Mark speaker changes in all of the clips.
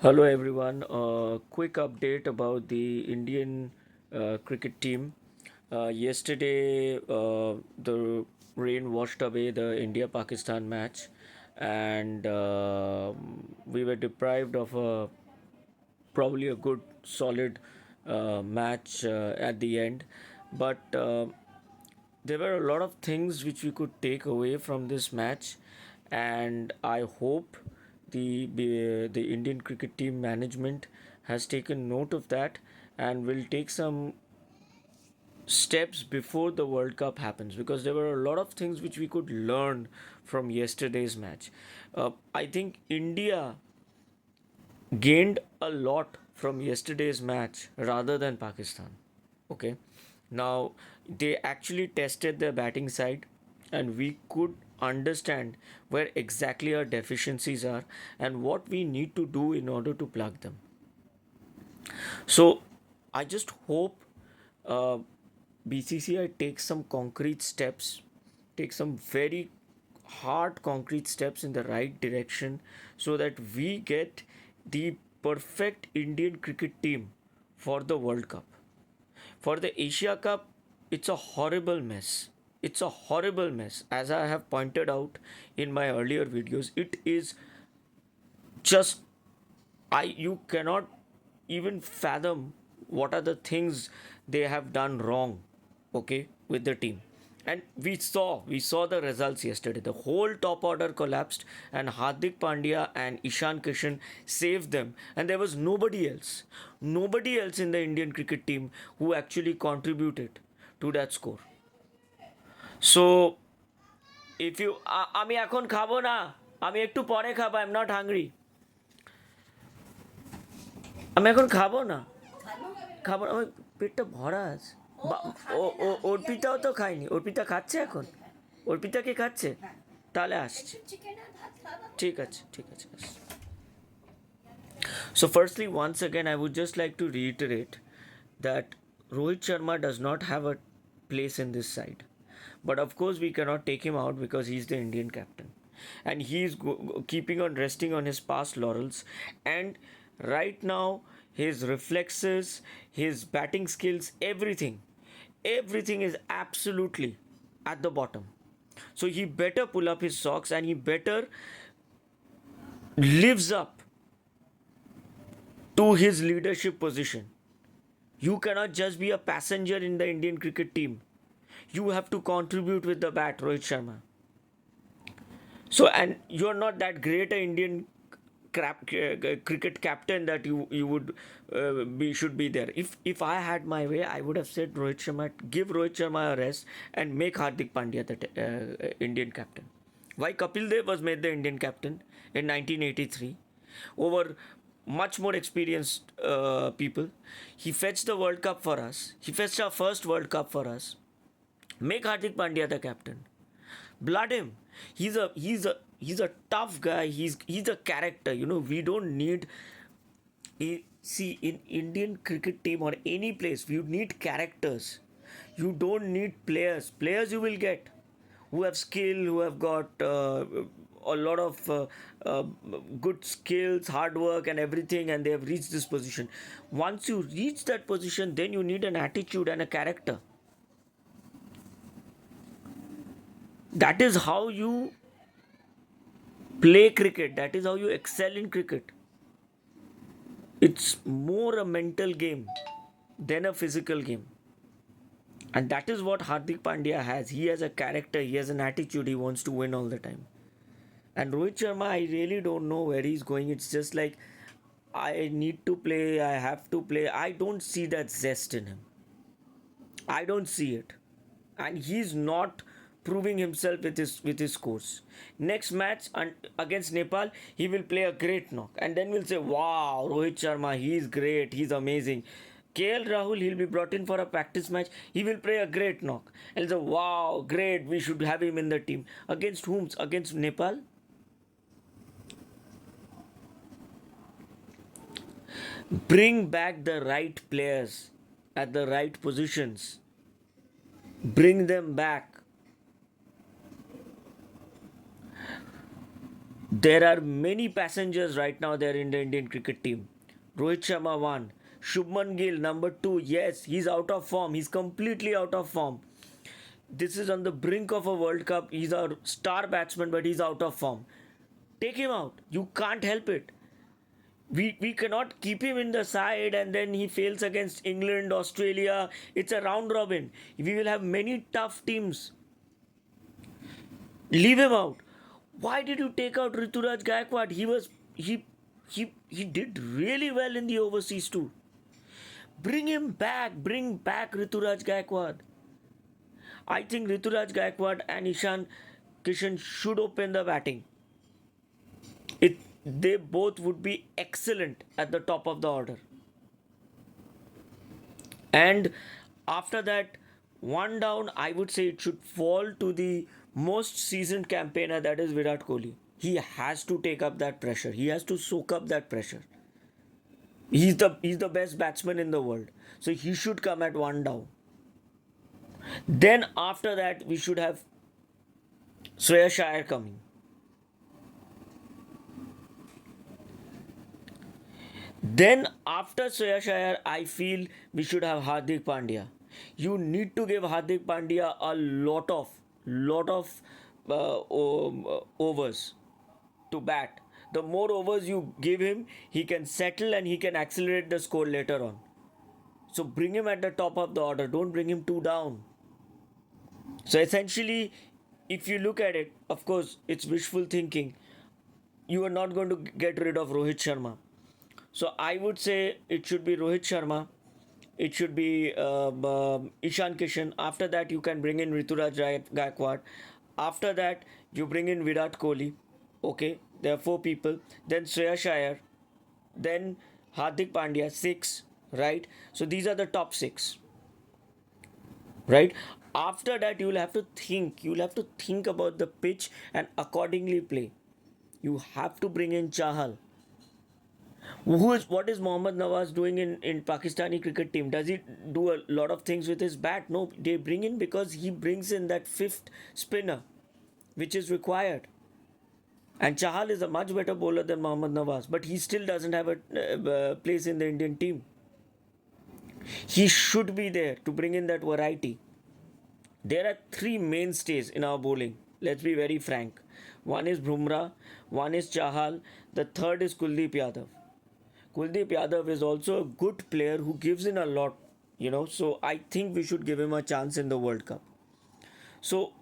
Speaker 1: Hello everyone. Quick update about the Indian cricket team. Yesterday, the rain washed away the India-Pakistan match, and we were deprived of probably a good, solid match at the end. But there were a lot of things which we could take away from this match, and I hope the Indian cricket team management has taken note of that and will take some steps before the World Cup happens, because there were a lot of things which we could learn from yesterday's match. I think India gained a lot from yesterday's match rather than Pakistan. Okay. Now, they actually tested their batting side, and we could understand where exactly our deficiencies are and what we need to do in order to plug them. So, I just hope uh, BCCI takes some concrete steps, takes some very hard concrete steps in the right direction so that we get the perfect Indian cricket team for the World Cup. For the Asia Cup, it's a horrible mess. It's a horrible mess. As I have pointed out in my earlier videos, it is just you cannot even fathom what are the things they have done wrong, okay, with the team. And we saw the results yesterday. The whole top order collapsed, and Hardik Pandya and Ishan Kishan saved them, and there was nobody else in the Indian cricket team who actually contributed to that score. So if you আমি এখন খাবো না, আমি একটু পরে খাবো, I am not hungry, আমি এখন খাবো না, খাবো না, আমার পেটটা ভরা আছে। অর্পিতাও তো খায়নি, অর্পিতা খাচ্ছে এখন, অর্পিতা কি খাচ্ছে? তাহলে আসছি, ঠিক আছে ঠিক আছে আসছি। So, firstly, once again, I would just like to reiterate that Rohit Sharma does not have a place in this side. But of course, we cannot take him out because he's the Indian captain. And he's keeping on resting on his past laurels. And right now, his reflexes, his batting skills, everything is absolutely at the bottom. So he better pull up his socks and he better lives up to his leadership position. You cannot just be a passenger in the Indian cricket team. You have to contribute with the bat, Rohit Sharma. So, and you're not that great an Indian cricket captain that you would be should be there. If I had my way, I would have said Rohit Sharma, give Rohit Sharma a rest and make Hardik Pandya the Indian captain. Why Kapil Dev was made the Indian captain in 1983 over much more experienced people. He fetched the World Cup for us. He fetched our first World Cup for us. Make Hardik Pandya the captain. Blood him. He's a tough guy. He's a character. We don't need. See, in Indian cricket team or any place, you need characters. You don't need players. Players you will get who have skill, who have got a lot of good skills, hard work, and everything, and they have reached this position. Once you reach that position, then you need an attitude and a character. That is how you play cricket, that is how you excel in cricket. It's more a mental game than a physical game. And that is what Hardik Pandya has. He has a character, he has an attitude, he wants to win all the time. And Rohit Sharma, I really don't know where he's going. It's just like, I need to play, I have to play. I don't see that zest in him. I don't see it. And he's not proving himself with his scores. Next match against Nepal, he will play a great knock, and then we'll say, "Wow, Rohit Sharma, he's great, he's amazing." KL Rahul, he'll be brought in for a practice match. He will play a great knock, and say, "Wow, great, we should have him in the team." Against whom? Against Nepal. Bring back the right players at the right positions. Bring them back. There are many passengers right now there in the Indian cricket team. Rohit Sharma one, Shubman Gill number two. Yes, he's out of form. He's completely out of form. This is on the brink of a World Cup. He's our star batsman, but he's out of form. Take him out. You can't help it. We cannot keep him in the side and then he fails against England, Australia. It's a round robin. We will have many tough teams. Leave him out. Why did you take out Rituraj Gaekwad? He did really well in the overseas tour. Bring him back. Bring back Rituraj Gaekwad. I think Rituraj Gaekwad and Ishan Kishan should open the batting. They both would be excellent at the top of the order. And after that, one down, I would say it should fall to the most seasoned campaigner, that is Virat Kohli. He has to take up that pressure. He has to soak up that pressure. He's the best batsman in the world. So he should come at one down. Then after that, we should have Shreyas Iyer coming. Then after Shreyas Iyer, I feel we should have Hardik Pandya. You need to give Hardik Pandya a lot of overs to bat. The more overs you give him, he can settle and he can accelerate the score later on. So bring him at the top of the order. Don't bring him too down. So essentially, if you look at it, of course, it's wishful thinking. You are not going to get rid of Rohit Sharma. So I would say it should be Rohit Sharma. It should be Ishan Kishan. After that, you can bring in Rituraj Gaekwad. After that, you bring in Virat Kohli. Okay, there are four people. Then Shreyas Iyer. Then Hardik Pandya, six. Right. So these are the top six. Right. After that, you will have to think. You will have to think about the pitch and accordingly play. You have to bring in Chahal. What is Mohammad Nawaz doing in Pakistani cricket team? Does he do a lot of things with his bat? No, they bring in because he brings in that fifth spinner, which is required. And Chahal is a much better bowler than Mohammad Nawaz, but he still doesn't have a place in the Indian team. He should be there to bring in that variety. There are three mainstays in our bowling. Let's be very frank. One is Bumrah, one is Chahal, the third is Kuldeep Yadav. Kuldeep Yadav is also a good player who gives in a lot, so I think we should give him a chance in the World Cup. So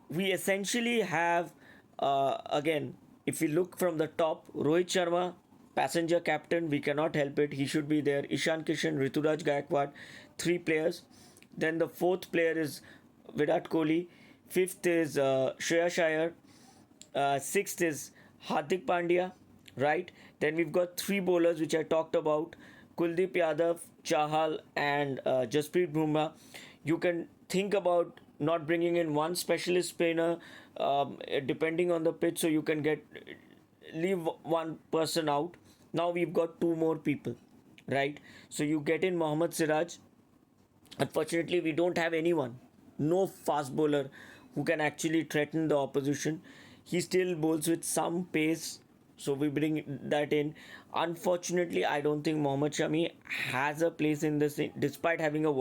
Speaker 1: we essentially have, again, if we look from the top, Rohit Sharma, passenger captain, we cannot help it. He should be there. Ishan Kishan, Rituraj Gaekwad, three players. Then the fourth player is Virat Kohli. Fifth is Shreyas Iyer. Sixth is Hardik Pandya, right? Then we've got three bowlers which I talked about: Kuldeep Yadav, Chahal, and Jasprit Bumrah. You can think about not bringing in one specialist spinner, depending on the pitch, so you can leave one person out. Now we've got two more people, right? So you get in Mohammad Siraj. Unfortunately, we don't have anyone, no fast bowler who can actually threaten the opposition. He still bowls with some pace, so we bring that in. Unfortunately, I don't think Mohammad Shami has a place in this, despite having a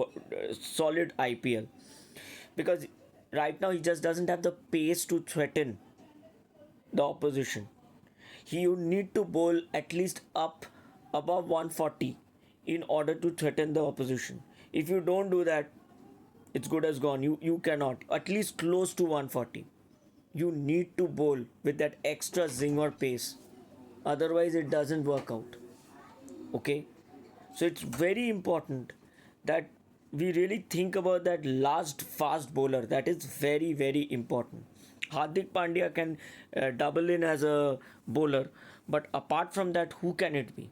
Speaker 1: solid IPL, because right now he just doesn't have the pace to threaten the opposition. He would need to bowl at least up above 140 in order to threaten the opposition. If you don't do that, it's good as gone. You cannot, at least close to 140. You need to bowl with that extra zing or pace. Otherwise, it doesn't work out. Okay? So it's very important that we really think about that last fast bowler. That is very, very important. Hardik Pandya can double in as a bowler, but apart from that, who can it be?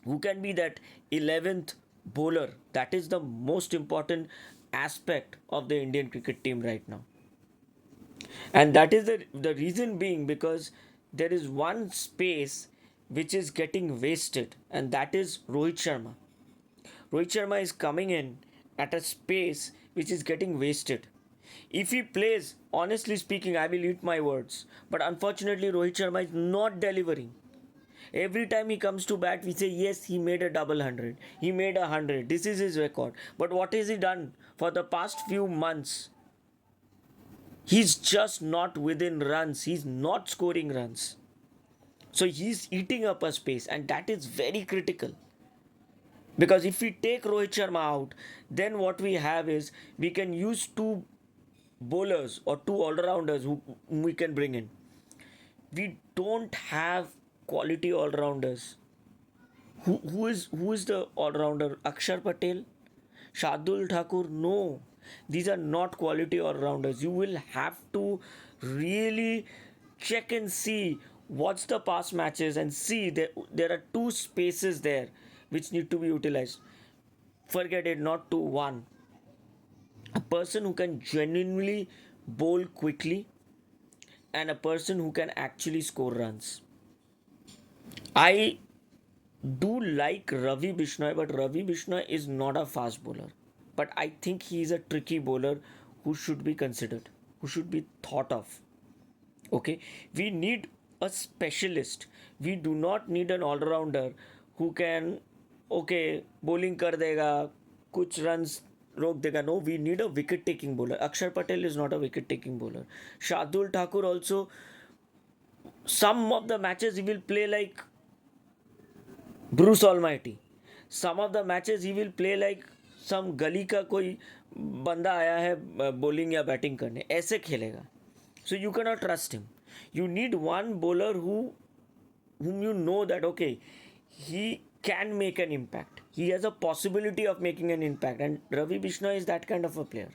Speaker 1: Who can be that 11th bowler? That is the most important aspect of the Indian cricket team right now. And that is the reason being because there is one space which is getting wasted, and that is Rohit Sharma. Rohit Sharma is coming in at a space which is getting wasted. If he plays, honestly speaking, I will eat my words. But unfortunately, Rohit Sharma is not delivering. Every time he comes to bat, we say, yes, he made a double hundred. He made 100. This is his record. But what has he done for the past few months? He's just not within runs. He's not scoring runs. So he's eating up a space, and that is very critical. Because if we take Rohit Sharma out, then what we have is we can use two bowlers or two all-rounders who we can bring in. We don't have quality all-rounders. Who is the all-rounder? Akshar Patel? Shardul Thakur? No. These are not quality all-rounders. You will have to really check and see watch the past matches and see there are two spaces there which need to be utilized. Forget it, not two, one. A person who can genuinely bowl quickly and a person who can actually score runs. I do like Ravi Bishnoi, but Ravi Bishnoi is not a fast bowler. But I think he is a tricky bowler who should be considered, who should be thought of. Okay, we need a specialist. We do not need an all-rounder who can, okay, bowling kar dega, kuch runs रोक देगा. No, we need a wicket taking bowler. Akshar Patel is not a wicket taking bowler. Shardul Thakur also, some of the matches he will play like Bruce Almighty. Some of the matches he will play like some गली का कोई बंदा आया है bowling या batting करने, ऐसे खेलेगा. So you cannot trust him. You need one bowler whom you know that okay, he can make an impact. He has a possibility of making an impact, and Ravi Bishnoi is that kind of a player.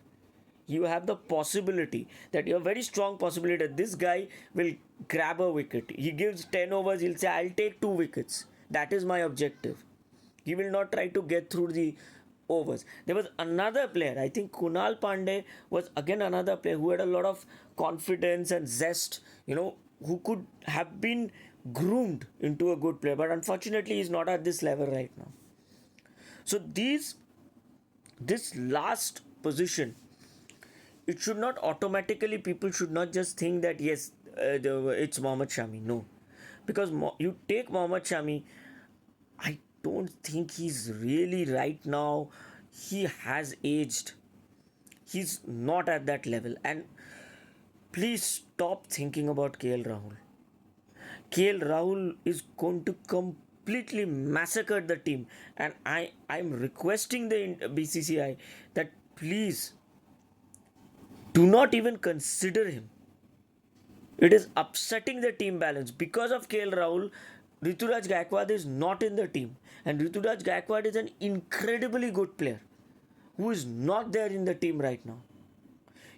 Speaker 1: You have the possibility that you have very strong possibility that this guy will grab a wicket. He gives 10 overs, he'll say, I'll take 2 wickets. That is my objective. He will not try to get through the overs. There was another player, I think Kunal Pandey was again another player who had a lot of confidence and zest, who could have been groomed into a good player, but unfortunately he's not at this level right now. So this last position, it should not automatically, people should not just think that yes, it's Mohammad Shami. No, because you take Mohammad Shami, I don't think he's really right now. He has aged. He's not at that level. And please stop thinking about KL Rahul. KL Rahul is going to completely massacre the team. And I'm requesting the BCCI that please do not even consider him. It is upsetting the team balance. Because of KL Rahul, Rituraj Gaekwad is not in the team. And Rituraj Gaekwad is an incredibly good player who is not there in the team right now.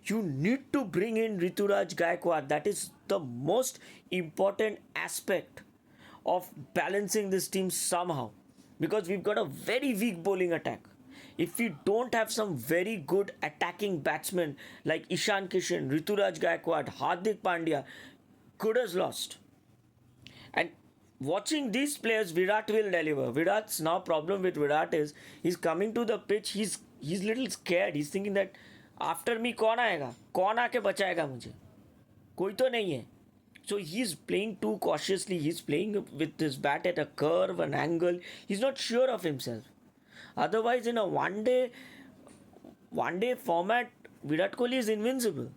Speaker 1: You need to bring in Rituraj Gaekwad. That is the most important aspect of balancing this team somehow. Because we've got a very weak bowling attack. If we don't have some very good attacking batsmen like Ishan Kishan, Rituraj Gaekwad, Hardik Pandya, could have lost. And watching these players, Virat will deliver. Virat's now problem with Virat is he's coming to the pitch, he's little scared. He's thinking that after me कौन आएगा, कौन आके बचाएगा मुझे, कोई तो नहीं है. So he's playing too cautiously. He's playing with his bat at a curve, an angle. He's not sure of himself. Otherwise, in a one-day format, Virat Kohli is invincible.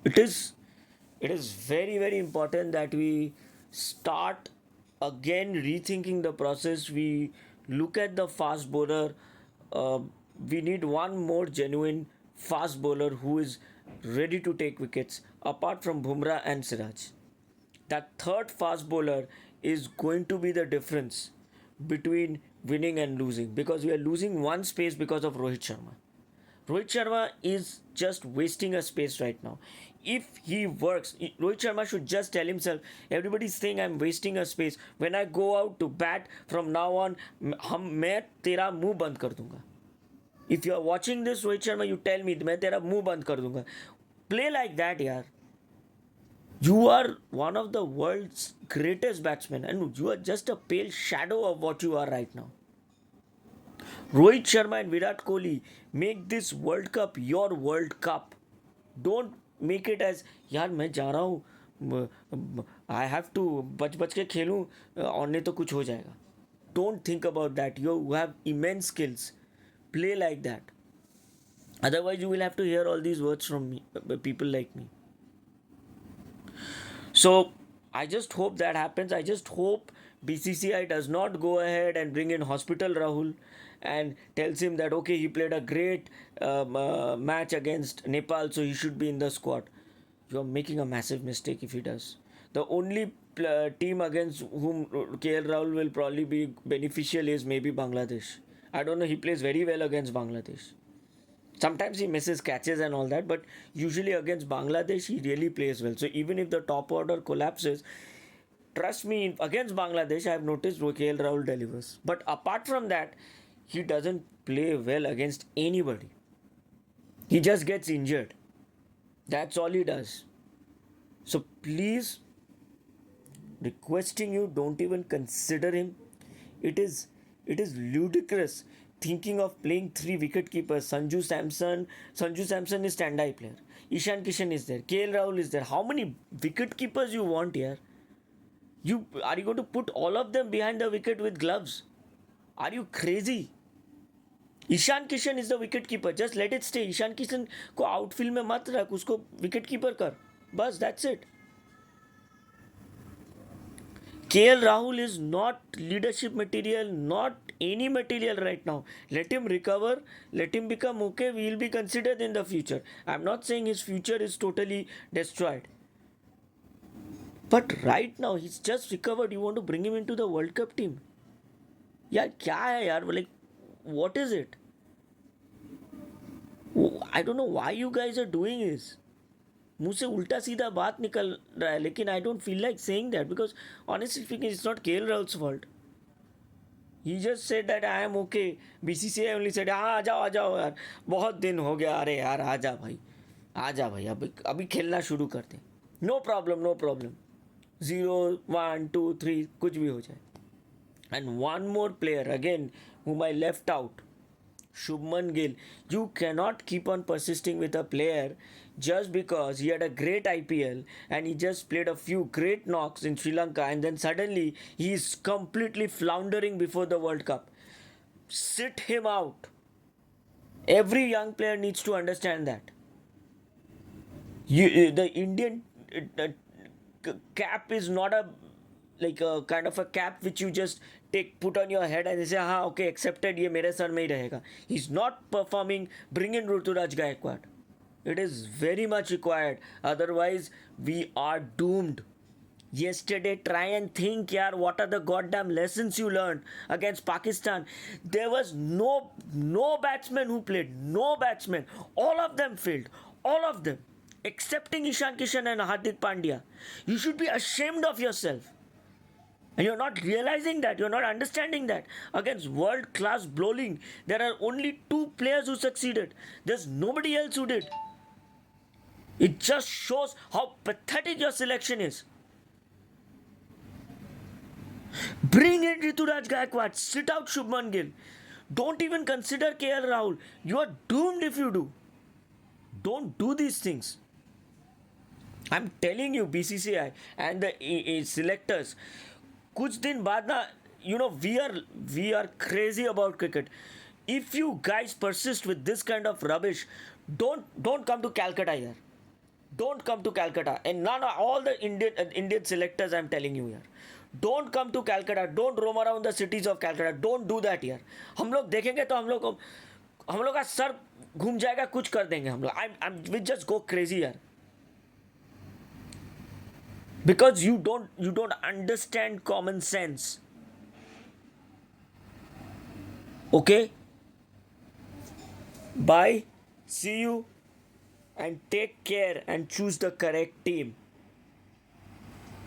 Speaker 1: It is very, very important that we start again rethinking the process. We look at the fast bowler. We need one more genuine fast bowler who is ready to take wickets apart from Bumrah and Siraj. That third fast bowler is going to be the difference between winning and losing, because we are losing one space because of Rohit Sharma. Rohit Sharma is just wasting a space right now. If he works, Rohit Sharma should just tell himself, everybody's saying I'm wasting a space. When I go out to bat from now on, मैं तेरा मुंह बंद कर दूंगा. If you are watching this, Rohit Sharma, you tell me, मैं तेरा मुंह बंद कर दूंगा. Play like that, yaar. You are one of the world's greatest batsmen and you are just a pale shadow of what you are right now. Rohit Sharma and Virat Kohli, make this World Cup your World Cup. Don't make it as यार मैं जा रहा हूँ, I have to बच बच के खेलूँ और नहीं तो कुछ हो जाएगा. Don't think about that. You have immense skills. Play like that. Otherwise, you will have to hear all these words from me, people like me. So I just hope that happens. I just hope BCCI does not go ahead and bring in Hospital Rahul and tells him that okay, he played a great match against Nepal, so he should be in the squad. You are making a massive mistake if he does. The only team against whom KL Rahul will probably be beneficial is maybe Bangladesh. I don't know. He plays very well against Bangladesh. Sometimes he misses catches and all that, but usually against Bangladesh he really plays well. So even if the top order collapses, trust me, against Bangladesh I have noticed KL Rahul delivers. But apart from that, he doesn't play well against anybody. He just gets injured. That's all he does. So please, requesting you, don't even consider him. It is ludicrous thinking of playing three wicket keepers. Sanju Samson is stand-eye player. Ishan Kishan is there. KL Rahul is there. How many wicket keepers you want here? Are you going to put all of them behind the wicket with gloves? Are you crazy? Ishan Kishan is the wicket keeper. Just let it stay. Ishan Kishan को outfield में मत रख, उसको wicket keeper कर, बस. That's it. KL Rahul is not leadership material, not any material right now. Let him recover, let him become okay. We will be considered in the future. I'm not saying his future is totally destroyed. But right now, he's just recovered. You want to bring him into the World Cup team? यार क्या है यार, like what is it? I don't know why you guys are doing this. मुँह से उल्टा सीधा बात निकल रहा है, लेकिन I don't feel like saying that because honestly speaking it's not KL Rahul's fault. He just said that I am okay. BCCI only said हाँ आ जाओ यार, बहुत दिन हो गया, अरे यार आ जा भाई, अभी खेलना शुरू करते. No problem. 0 1 2 3 कुछ भी हो जाए. And one more player again whom I left out, Shubman Gill. You cannot keep on persisting with a player just because he had a great IPL and he just played a few great knocks in Sri Lanka and then suddenly he is completely floundering before the World Cup. Sit him out. Every young player needs to understand that. The Indian cap is not a like a kind of a cap which you just put on your head and say हाँ okay accepted, ये मेरे sir में ही रहेगा. He's not performing. Bring in Rituraj Gaekwad. It is very much required. Otherwise we are doomed. Yesterday, try and think yaar, what are the goddamn lessons you learned against Pakistan? There was no batsman who played. No batsman. All of them failed. All of them. Excepting Ishan Kishan and Hardik Pandya. You should be ashamed of yourself. And you're not realizing that. You're not understanding that. Against world-class bowling, there are only 2 players who succeeded. There's nobody else who did. It just shows how pathetic your selection is. Bring in Rituraj Gaekwad. Sit out Shubman Gill. Don't even consider KL Rahul. You are doomed if you do. Don't do these things. I'm telling you, BCCI and the selectors, कुछ दिन बाद ना, you know, we are crazy about cricket. If you guys persist with this kind of rubbish, don't come to Calcutta here. Don't come to Calcutta. And none of all the Indian selectors, I'm telling you here, don't come to Calcutta. Don't roam around the cities of Calcutta. Don't do that here. हम लोग देखेंगे तो हम लोग का sir घूम जाएगा, कुछ कर देंगे हम लोग. We just go crazy here. Because you don't understand common sense. Okay? Bye. See you. And take care and choose the correct team.